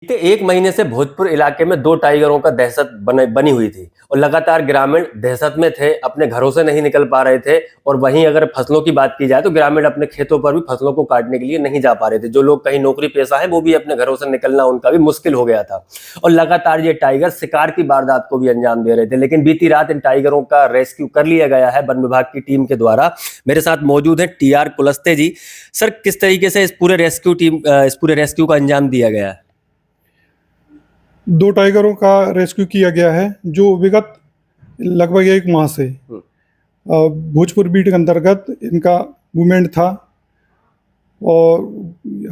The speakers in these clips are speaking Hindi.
बीते एक महीने से भोजपुर इलाके में दो टाइगरों का दहशत बनी हुई थी और लगातार ग्रामीण दहशत में थे, अपने घरों से नहीं निकल पा रहे थे। और वहीं अगर फसलों की बात की जाए तो ग्रामीण अपने खेतों पर भी फसलों को काटने के लिए नहीं जा पा रहे थे। जो लोग कहीं नौकरी पेशा है वो भी अपने घरों से निकलना उनका भी मुश्किल हो गया था। और लगातार ये टाइगर शिकार की वारदात को भी अंजाम दे रहे थे। लेकिन बीती रात इन टाइगरों का रेस्क्यू कर लिया गया है वन विभाग की टीम के द्वारा। मेरे साथ मौजूद है TR कुलस्ते जी। सर, किस तरीके से इस पूरे रेस्क्यू का अंजाम दिया गया है? दो टाइगरों का रेस्क्यू किया गया है जो विगत लगभग एक माह से भोजपुर बीट के अंतर्गत इनका मूवमेंट था। और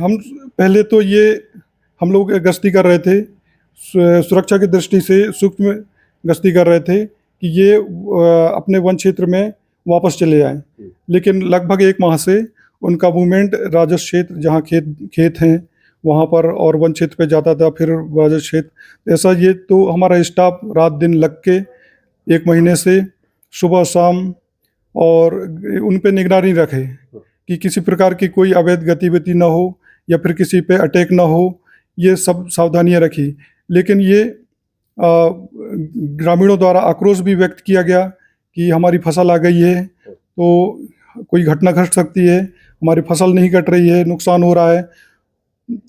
हम पहले तो हम लोग गश्ती कर रहे थे, सुरक्षा की दृष्टि से सूक्ष्म गश्ती कर रहे थे कि ये अपने वन क्षेत्र में वापस चले आए। लेकिन लगभग एक माह से उनका मूवमेंट राजस्व क्षेत्र, जहाँ खेत हैं वहाँ पर, और वन क्षेत्र पे जाता था, फिर राजस्व क्षेत्र, ऐसा। ये तो हमारा स्टाफ रात दिन लग के एक महीने से सुबह शाम और उन पे निगरानी रखे कि किसी प्रकार की कोई अवैध गतिविधि ना हो या फिर किसी पे अटैक ना हो, ये सब सावधानियां रखी। लेकिन ये ग्रामीणों द्वारा आक्रोश भी व्यक्त किया गया कि हमारी फसल आ गई है तो कोई घटना घट सकती है, हमारी फसल नहीं कट रही है, नुकसान हो रहा है।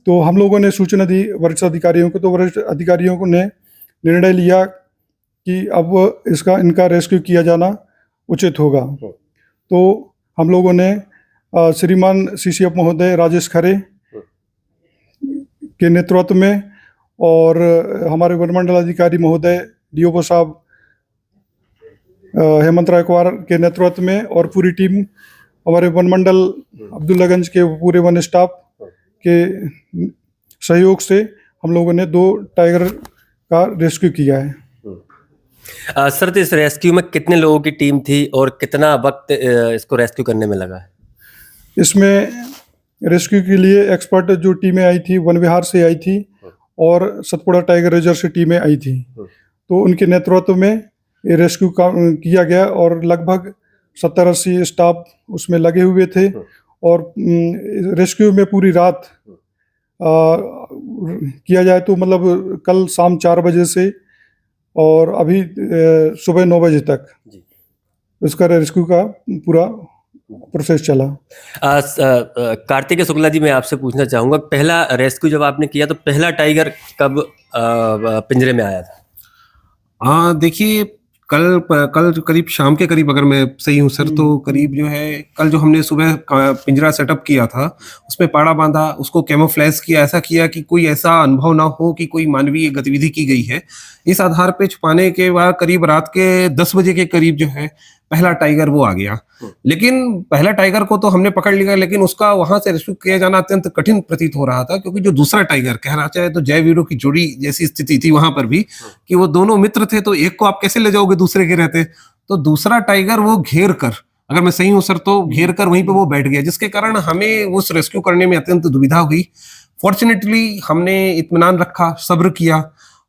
तो हम लोगों ने सूचना दी वरिष्ठ अधिकारियों को, तो वरिष्ठ अधिकारियों ने निर्णय लिया कि अब इनका रेस्क्यू किया जाना उचित होगा। तो हम लोगों ने श्रीमान CCF महोदय राजेश खरे के नेतृत्व में और हमारे वनमंडल अधिकारी महोदय DOO साहब हेमंत रायकवार के नेतृत्व में और पूरी टीम, हमारे वनमंडल अब्दुल्लागंज के पूरे वन स्टाफ के सहयोग से हम लोगों ने दो टाइगर का रेस्क्यू किया है। सर, तो इस रेस्क्यू में कितने लोगों की टीम थी और कितना वक्त इसको रेस्क्यू करने में लगा है? इसमें रेस्क्यू के लिए एक्सपर्ट जो टीमें आई थी, वन विहार से आई थी और सतपुड़ा टाइगर रिजर्व से टीमें आई थी। तो उनके नेतृत्व में ये रेस्क्यू किया गया और लगभग 70-80 स्टाफ उसमें लगे हुए थे। और रेस्क्यू में पूरी रात किया जाए तो मतलब कल शाम 4 बजे से और अभी सुबह 9 बजे तक इसका रेस्क्यू का पूरा प्रोसेस चला। कार्तिक शुक्ला जी, मैं आपसे पूछना चाहूँगा, पहला रेस्क्यू जब आपने किया तो पहला टाइगर कब पिंजरे में आया था? हाँ, देखिए, कल करीब शाम के करीब, अगर मैं सही हूँ सर, तो करीब जो है कल जो हमने सुबह पिंजरा सेटअप किया था, उसमें पाड़ा बांधा, उसको कैमोफ्लेज किया, ऐसा किया कि कोई ऐसा अनुभव ना हो कि कोई मानवीय गतिविधि की गई है। इस आधार पे छुपाने के बाद करीब रात के 10 बजे के करीब जो है पहला टाइगर वो आ गया। लेकिन पहला टाइगर को तो हमने पकड़ लिया, लेकिन उसका वहां से रेस्क्यू किया जाना अत्यंत कठिन प्रतीत हो रहा था, क्योंकि जो दूसरा टाइगर, कहना चाहे तो जय वीरों की जोड़ी जैसी स्थिति थी वहां पर भी, कि वो दोनों मित्र थे, तो एक को आप कैसे ले जाओगे दूसरे के रहते। तो दूसरा टाइगर वो घेर कर, अगर मैं सही हूं सर, तो घेर कर वहीं पे वो बैठ गया, जिसके कारण हमें उस रेस्क्यू करने में अत्यंत दुविधा हुई। फॉर्चुनेटली हमने इत्मीनान रखा, सब्र किया,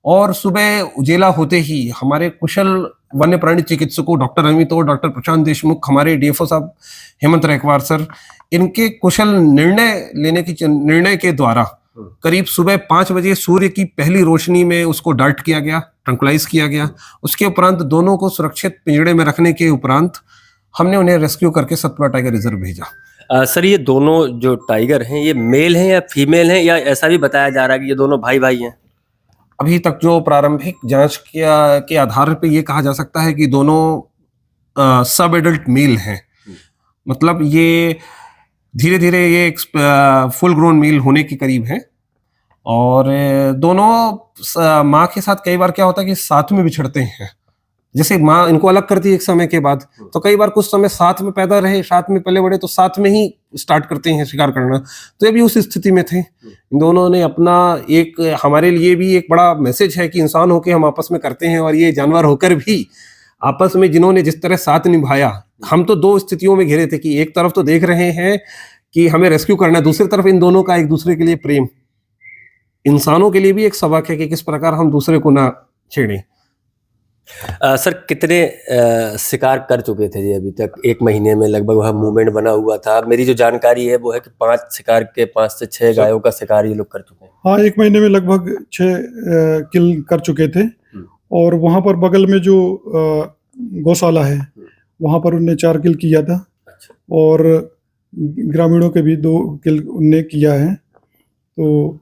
और सुबह उजेला होते ही हमारे कुशल वन्य प्राणी चिकित्सकों डॉक्टर अमित और डॉक्टर प्रशांत देशमुख, हमारे DFO साहब हेमंत रायकवार सर, इनके कुशल निर्णय के द्वारा करीब सुबह 5 बजे सूर्य की पहली रोशनी में उसको डार्ट किया गया, ट्रंकुलाइज किया गया। उसके उपरांत दोनों को सुरक्षित पिंजड़े में रखने के उपरांत हमने उन्हें रेस्क्यू करके सतपुड़ा टाइगर रिजर्व भेजा। सर, ये दोनों जो टाइगर हैं, ये मेल हैं या फीमेल हैं, या ऐसा भी बताया जा रहा है कि ये दोनों भाई भाई हैं? अभी तक जो प्रारंभिक जांच के आधार पे ये कहा जा सकता है कि दोनों सब एडल्ट मेल हैं। मतलब ये धीरे धीरे ये एक फुल ग्रोन मेल होने के करीब है। और दोनों माँ के साथ कई बार क्या होता है कि साथ में बिछड़ते हैं। जैसे माँ इनको अलग करती है एक समय के बाद, तो कई बार कुछ समय साथ में पैदा रहे, साथ में पले बड़े, तो साथ में ही स्टार्ट करते हैं शिकार करना। तो ये भी उस स्थिति में थे। इन दोनों ने अपना एक, हमारे लिए भी एक बड़ा मैसेज है कि इंसान होकर हम आपस में करते हैं, और ये जानवर होकर भी आपस में जिन्होंने जिस तरह साथ निभाया। हम तो दो स्थितियों में घिरे थे कि एक तरफ तो देख रहे हैं कि हमें रेस्क्यू करना है, दूसरी तरफ इन दोनों का एक दूसरे के लिए प्रेम। इंसानों के लिए भी एक सबक है कि किस प्रकार हम दूसरे को ना छेड़ें। सर कितने शिकार कर चुके थे जी अभी तक? एक महीने में लगभग वहाँ मूवमेंट बना हुआ था। मेरी जो जानकारी है वो है कि 5 से 6 गायों का शिकार ये लोग कर चुके हैं। हाँ, एक महीने में लगभग 6 किल कर चुके थे। और वहाँ पर बगल में जो गौशाला है वहाँ पर उनने 4 किल किया था। अच्छा। और ग्रामीणों के भी 2 किल उनने किया है। तो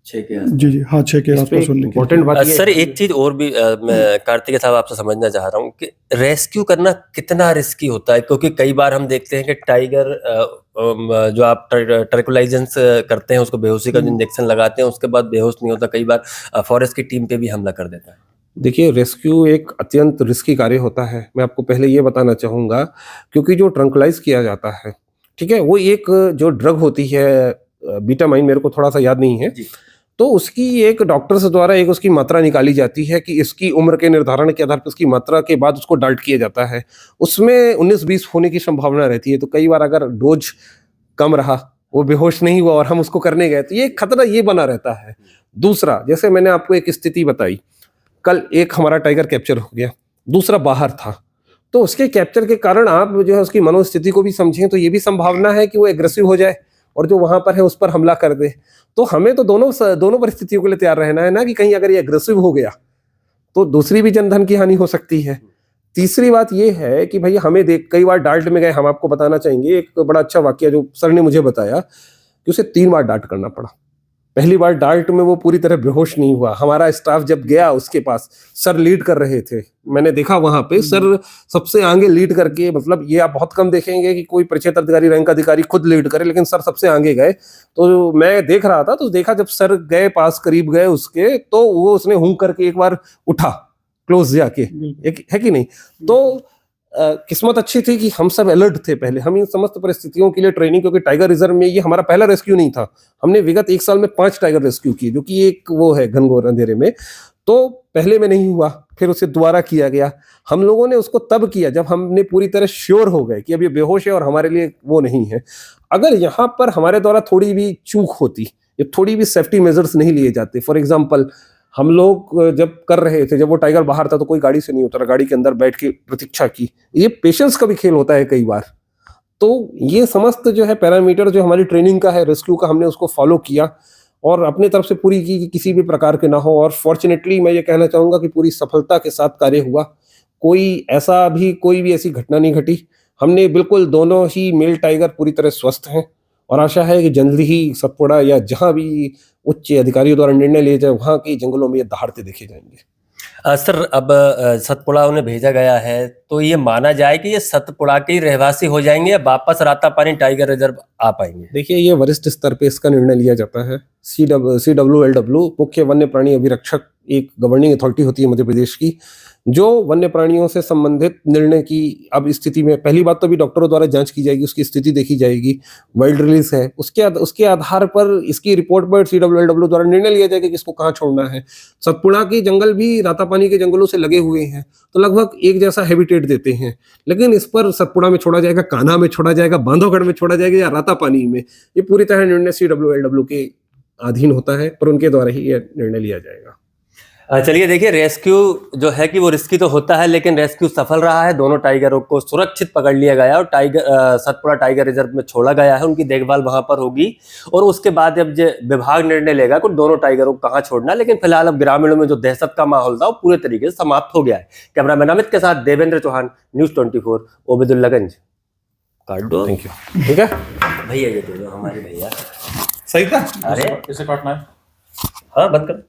6 के जी जी हाँ, 6 के आसपास उनने इम्पोर्टेंट बात ये सर एक चीज और भी मैं कार्तिक साहब आपसे समझना चाह रहा हूँ कि रेस्क्यू करना कितना रिस्की होता है, क्योंकि कई बार हम देखते हैं कि टाइगर जो आप ट्रैंक्विलाइजेंस करते हैं, उसको बेहोशी का जो इंजेक्शन लगाते हैं, उसके बाद बेहोश नहीं होता, कई बार फॉरेस्ट की टीम पे भी हमला कर देता है। देखिए, रेस्क्यू एक अत्यंत रिस्की कार्य होता है। मैं आपको पहले ये बताना चाहूँगा, क्योंकि जो ट्रंक्लाइज किया जाता है, ठीक है, वो एक जो ड्रग होती है बीटामाइन, मेरे को थोड़ा सा याद नहीं है, तो उसकी एक डॉक्टर्स द्वारा एक उसकी मात्रा निकाली जाती है कि इसकी उम्र के निर्धारण के आधार पर उसकी मात्रा के बाद उसको डाल्ट किया जाता है। उसमें 19-20 होने की संभावना रहती है। तो कई बार अगर डोज कम रहा, वो बेहोश नहीं हुआ और हम उसको करने गए, तो ये खतरा ये बना रहता है। दूसरा, जैसे मैंने आपको एक स्थिति बताई, कल एक हमारा टाइगर कैप्चर हो गया, दूसरा बाहर था, तो उसके कैप्चर के कारण आप जो है उसकी मनोस्थिति को भी समझें, तो ये भी संभावना है कि वो एग्रेसिव हो जाए और जो वहां पर है उस पर हमला कर दे। तो हमें तो दोनों परिस्थितियों के लिए तैयार रहना है ना, कि कहीं अगर ये एग्रेसिव हो गया तो दूसरी भी जनधन की हानि हो सकती है। तीसरी बात ये है कि भैया हमें कई बार डाल्ट में गए, हम आपको बताना चाहेंगे एक बड़ा अच्छा वाकया जो सर ने मुझे बताया कि उसे 3 बार डाल्ट करना पड़ा। पहली बार डाल्ट में वो पूरी तरह बेहोश नहीं हुआ। हमारा स्टाफ जब गया उसके पास, सर लीड कर रहे थे, मैंने देखा वहां पे सर सबसे आगे लीड करके, मतलब ये आप बहुत कम देखेंगे कि कोई परिक्षेत्र अधिकारी, रैंक अधिकारी खुद लीड करे, लेकिन सर सबसे आगे गए। तो मैं देख रहा था, तो देखा जब सर गए पास, करीब गए उसके, तो वो उसने हूं करके एक बार उठा क्लोज जाके, एक है कि नहीं। तो किस्मत अच्छी थी कि हम सब अलर्ट थे पहले, हम इन समस्त परिस्थितियों के लिए ट्रेनिंग, क्योंकि टाइगर रिजर्व में ये हमारा पहला रेस्क्यू नहीं था। हमने विगत 1 साल में 5 टाइगर रेस्क्यू किए, जो कि एक वो है घनघोर अंधेरे में। तो पहले में नहीं हुआ, फिर उसे दोबारा किया गया। हम लोगों ने उसको तब किया जब हमने पूरी तरह श्योर हो गए कि अब ये बेहोश है और हमारे लिए वो नहीं है। अगर यहाँ पर हमारे द्वारा थोड़ी भी चूक होती, या थोड़ी भी सेफ्टी मेजर्स नहीं लिए जाते, फॉर एग्जाम्पल हम लोग जब कर रहे थे, जब वो टाइगर बाहर था, तो कोई गाड़ी से नहीं उतरा, गाड़ी के अंदर बैठ के प्रतीक्षा की। ये पेशेंस का भी खेल होता है कई बार। तो ये समस्त जो है पैरामीटर जो हमारी ट्रेनिंग का है, रेस्क्यू का, हमने उसको फॉलो किया और अपने तरफ से पूरी की कि किसी भी प्रकार के ना हो। और फॉर्चुनेटली मैं ये कहना चाहूंगा कि पूरी सफलता के साथ कार्य हुआ। कोई भी ऐसी घटना नहीं घटी। हमने बिल्कुल दोनों ही मेल टाइगर पूरी तरह स्वस्थ हैं और आशा है कि जल्दी ही सतपुड़ा या जहां भी उच्च अधिकारियों द्वारा निर्णय लिए जाए, वहां के जंगलों में ये दहाड़ते देखे जाएंगे। सर अब सतपुड़ा उन्हें भेजा गया है, तो ये माना जाए कि ये सतपुड़ा के ही रहवासी हो जाएंगे या वापस रातापानी टाइगर रिजर्व आ पाएंगे? देखिए, ये वरिष्ठ स्तर पे इसका निर्णय लिया जाता है। CWLW मुख्य वन्य प्राणी अभिरक्षक, एक गवर्निंग अथॉरिटी होती है मध्य प्रदेश की, जो वन्य प्राणियों से संबंधित निर्णय की अब स्थिति में, पहली बात तो अभी डॉक्टरों द्वारा जांच की जाएगी, उसकी स्थिति देखी जाएगी, वाइल्ड रिलीज है, उसके आधार पर इसकी रिपोर्ट पर CWLW द्वारा निर्णय लिया जाएगा कि इसको कहाँ छोड़ना है। सतपुड़ा के जंगल भी रातापानी के जंगलों से लगे हुए हैं, तो लगभग एक जैसा हैबिटेट देते हैं, लेकिन इस पर सतपुड़ा में छोड़ा जाएगा, कान्हा में छोड़ा जाएगा, बांधवगढ़ में छोड़ा जाएगा या रातापानी में, ये पूरी तरह निर्णय CWLW के अधीन होता है, पर उनके द्वारा ही यह निर्णय लिया जाएगा। चलिए देखिए, रेस्क्यू जो है कि वो रिस्की तो होता है, लेकिन रेस्क्यू सफल रहा है। दोनों टाइगरों को सुरक्षित पकड़ लिया गया और सतपुड़ा टाइगर रिजर्व में छोड़ा गया है। उनकी देखभाल वहां पर होगी और उसके बाद जब विभाग निर्णय लेगा कि दोनों टाइगरों को कहाँ छोड़ना, लेकिन फिलहाल अब ग्रामीणों में जो दहशत का माहौल था वो पूरे तरीके से समाप्त हो गया है। कैमरामैन अमित के साथ देवेंद्र चौहान, News 24, ओबेदुल्लागंज। काट दो। Thank you. ठीक है भैया, ये दे दो हमारे भैया। सही था। अरे इसे काटना है। हाँ, बंद कर।